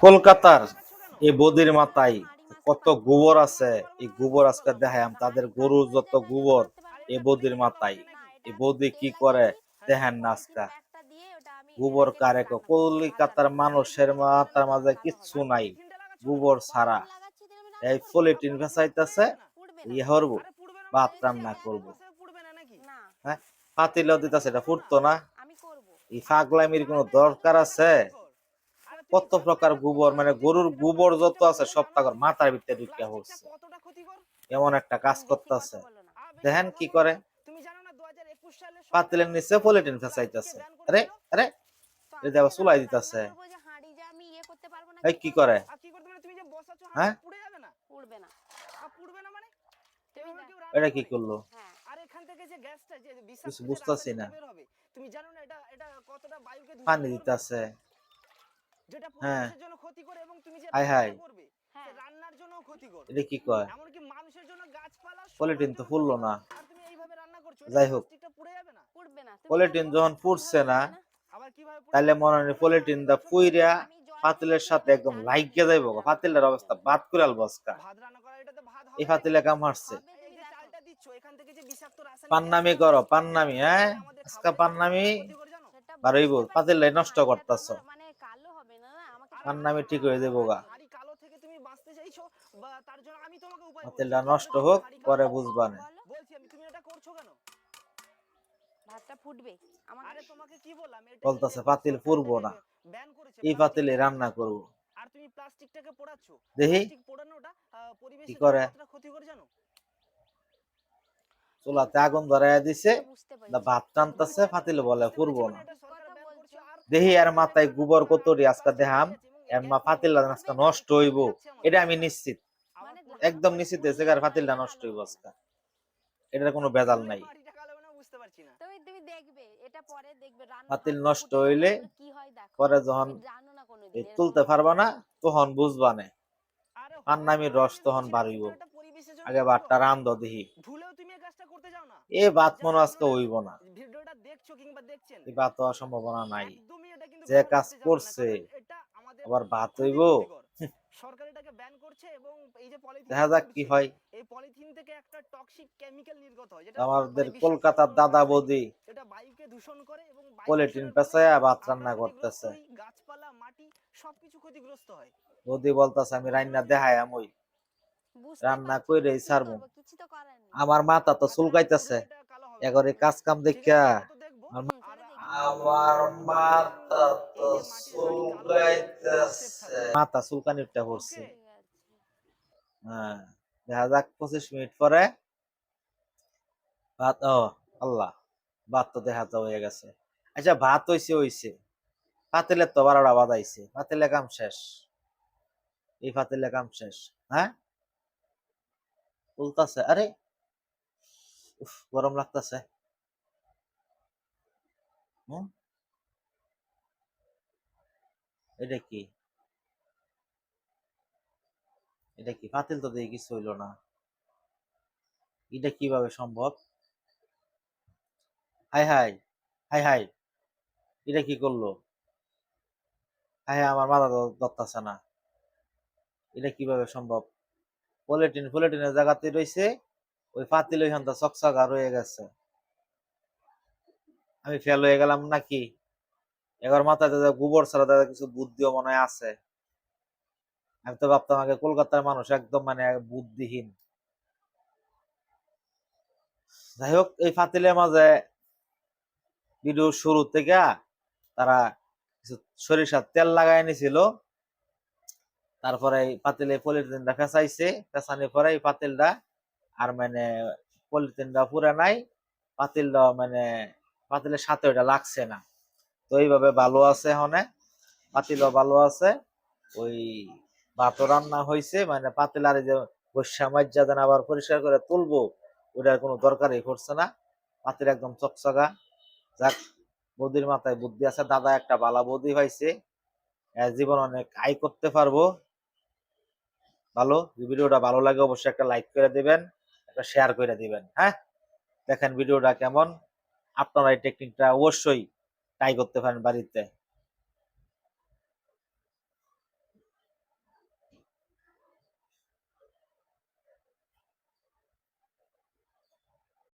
কলকাতার এই বদির মাথায় কত গোবর আছে, এই গোবর আজকে দেখাম তাদের গরুর যত গোবর এই বদির মাথায়। এই বদি কি করে দেখেন না আজকে গোবর কারে কলকাতার মানুষের মাথার মাঝে কিচ্ছু নাই গোবর ছাড়া। এই পলিটিন ভেসাইতেছে ইয়ে হরবো ভাত রান্না করবো, হ্যাঁ পাতিল দিতেছে, এটা ফুটতো না। এই পাগলামির কোনো দরকার আছে? কত প্রকার গোবর, মানে গরুর গোবর যত আছে সব তাগর মাথার ভিতরে ঢুকিয়া পড়ছে, এমন একটা কাজ করতেছে। দেখেন কি করে, পাতিলের নিচে পলিটিন ফেসাইতেছে। আরে আরে এটা আবার চুলাই দিতেছে। এই কি করে, হ্যাঁ এটা কি করলো কিছু বুঝতেছি না। পানি দিতেছে, হ্যাঁ হাই হাই, এটা কি কয়, পলিটিন তো ফুললো না। যাই হোক, পলিটিন যখন ফুটছে না তাহলে মনে হয় পলিটিন দা ফুইরা পাতিলের সাথে একদম লাইগা যাইব, পাতিলের অবস্থা বাদ করে আলবো আজকা। এই পাতিলে কাম হারছে, পান্নামি করো পান্নামি, হ্যাঁ আজকা পান্নামি বারইব, পাতিলে নষ্ট করতেছ, পান্নামি ঠিক হয়ে যাবো গা। পাতিলটা নষ্ট হোক পরে বুঝবা না। বলতেছে পাতিল পুরবো না, এই পাতিলে রান্না করবো। দেখি কি করে, চুলাতে আগুন ধরাইয়া দিছে, ভাত টানতেছে, পাতিলে বলে পুরবো না। দেখি আর মাথায় গোবর কতরি আজকে দেখাম, এর মা পাতিলটা আজকে নষ্ট হইব, এটা আমি নিশ্চিত, একদম নিশ্চিত হয়েছে আর পাতিলটা নষ্ট হইব আজকে, এটার কোনো ভেজাল নাই। পাতিল নষ্ট হইলে পরে যখন তুলতে পারবা না তখন বুঝবা না, পান্নামির রস তখন বাড়িব। আগে ভাতটা রান্ধ দেখি, এ ভাত মনে আজকে হইব না, এই ভাত হওয়ার সম্ভাবনা নাই। যে কাজ করছে আবার ভাত হইব, দেখা যাক কি হয়। আমাদের কলকাতার দাদা বৌদি পলিটিন পেঁচায়া ভাত রান্না করতেছে, বৌদি বলতেছে আমি রান্না দেখাই আমি রান্না করে ছাড়বো। আমার মাথা তো চুলকাইতেছে এগরে কাজ কাম দেখা, আমার মাথা তো চুলকাইতেছে, মাথা চুলকানিটা করছে। হ্যাঁ দেখা যাক 25 মিনিট পরে ভাত, ও আল্লাহ ভাত তো দেখা যাওয়া হয়ে গেছে। আচ্ছা ভাত হইছে হইছে, পাতিলের তো 12টা বাজাইছে, পাতিলে কাম শেষ, এই পাতিলে কাম শেষ। হ্যাঁ উল্টাছে, আরে গরম লাগতেছে। এটা কি, এটা কি পাতিল তো দিয়ে কিছু হইলো না, এটা কিভাবে সম্ভব? হাই হাই হাই হাই, এটা কি করলো? হাই হাই, আমার মাথা ধরতেছে না, এটা কিভাবে সম্ভব? পলিটিনের জায়গাতে রয়েছে, ওই পাতিল ওইখান তো চকচকা রয়ে গেছে, আমি ফেল হয়ে গেলাম নাকি? এবার মাথায় গোবর ছাড়া দাদা কিছু বুদ্ধিও মনে হয় আছে। আমি তো ভাবতাম আগে কলকাতার মানুষ একদম মানে বুদ্ধিহীন। যাই হোক, এই পাতিলের মাঝে ভিডিওর শুরু থেকে তারা কিছু সরিষার তেল লাগাই নিছিল, তারপরে এই পাতিলে পলিথিনটা ফেঁচাইছে, ফেঁচানোর পরে এই পাতিলটা আর মানে পলিথিনটা পুরা নাই, পাতিলটা মানে পাতিলের সাথে ওইটা লাগছে না। তো এইভাবে ভালো আছে, এখন পাতিলও ভালো আছে, ওই ভাতও রান্না হয়েছে, মানে পাতিল আর যে বৈশা মাজ্জা দেন আবার পরিষ্কার করে তুলবো ওইটার কোনো দরকারই পড়ছে না, পাতিল একদম চকচকা। যাক, বৌদির মাথায় বুদ্ধি আছে, দাদা একটা বালা বৌদি পাইছে, জীবন অনেক আয় করতে পারবো। ভালো, ভিডিওটা ভালো লাগে অবশ্যই একটা লাইক করে দিবেন, একটা শেয়ার করে দিবেন। হ্যাঁ দেখেন ভিডিওটা কেমন, আপনারা এই টেকনিকটা অবশ্যই ট্রাই করতে পারেন বাড়িতে।